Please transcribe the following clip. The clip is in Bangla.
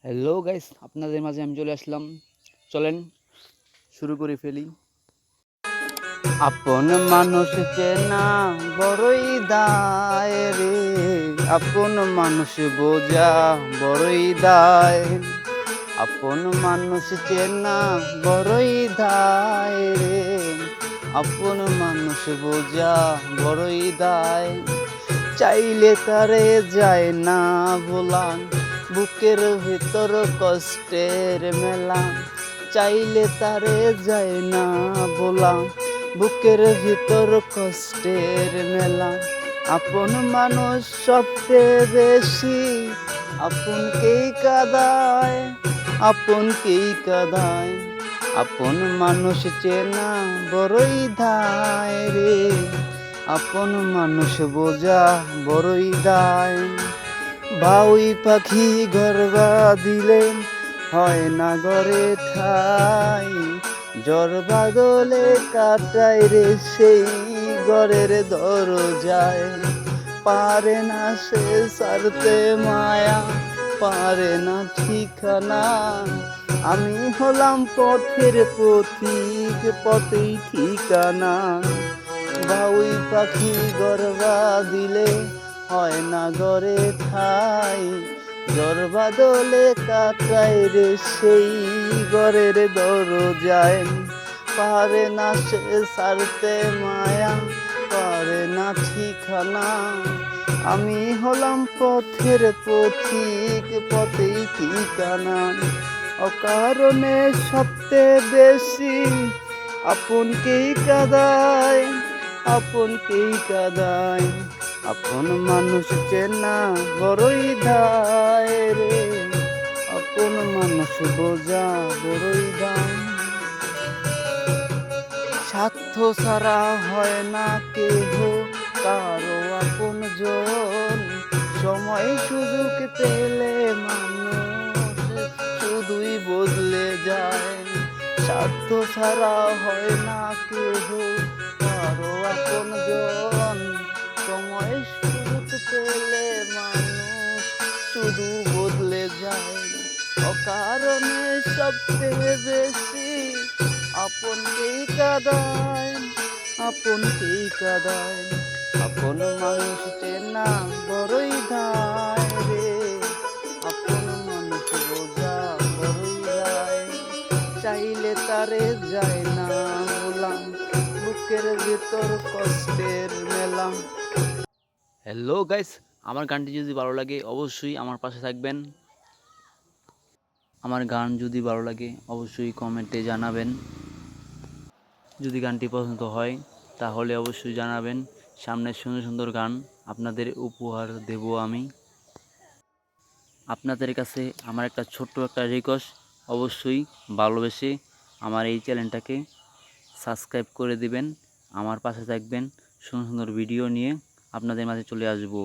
হ্যালো গাইস, আপনাদের মাঝে আমি চলে আসলাম। চলেন শুরু করে ফেলি। আপন মানুষ চেনা বড়ই দায় রে, আপন মানুষ বোঝা বড়ই দায়। আপন মানুষ চেনা বড়ই দায় রে, আপন মানুষ বোঝা বড়ই দায়। চাইলে তারে যায় না ভোলান, বুকের ভিতর কষ্টের মেলা। চাইলে তারে যায় না ভোলান, বুকের ভিতর কষ্টের মেলা। আপন মানুষ সবচেয়ে বেশি আপনকেই কাঁদায়, আপনকেই কাঁদায়। আপন মানুষ চেনা বড়ই দায় রে, আপন মানুষ বোঝা বড়ই দায়। বাউই পাখি ঘর বাঁধিলে হয় না ঘরে ঠাই, ঝড় বাদলে কাটায় রে সেই ঘরের দরজায়। পারে না সে ছাড়তে মায়া, পারে না ঠিকানা। আমি হলাম পথের পথিক, পথেই ঠিকানা। বাউই পাখি ঘর বাঁধিলে হয় না ঘরে ঠাই, ঝড় বাদলে কাটায় রে সেই ঘরের দরজায়। পারে না সে ছাড়তে মায়া, পারে না ঠিকানা। আমি হলাম পথের পথিক, পথেই ঠিকানা। অকারণে সবচেয়ে বেশি আপনকেই কাঁদায়, আপনকেই কাঁদায়। আপন মানুষ চেনা বড়ই দায় রে, আপন মানুষ বোঝা বড়ই দায়। স্বার্থ ছাড়া হয় না কেহ কারো আপন জন, সময় সুযোগ পেলে মানুষ শুধুই বদলে যায়। স্বার্থ ছাড়া হয় না কেহ কারো আপন জন, সময় সুযোগ পেলে মানুষ শুধু বদলে যায়। অকারণে সবচেয়ে বেশি আপনকেই কাঁদায়, আপনকেই কাঁদায়। আপন মানুষ চেনা বড়ই দায় রে, আপন মানুষ বোঝা বড়ই দায়। চাইলে তারে যায় না ভোলাম, বুকের ভিতর কষ্টের মেলা। হ্যালো গাইস, আমার গানটি যদি ভালো লাগে অবশ্যই আমার পাশে থাকবেন। আমার গান যদি ভালো লাগে অবশ্যই কমেন্টে জানাবেন। যদি গানটি পছন্দ হয় তাহলে অবশ্যই জানাবেন। সামনে সুন্দর সুন্দর গান আপনাদের উপহার দেব আমি। আপনাদের কাছে আমার একটা ছোট্ট একটা রিকোয়েস্ট, অবশ্যই ভালোবেসে আমার এই চ্যানেলটাকে সাবস্ক্রাইব করে দিবেন, আমার পাশে থাকবেন। সুন্দর সুন্দর ভিডিও নিয়ে আপনাদের মাঝে চলে আসবো।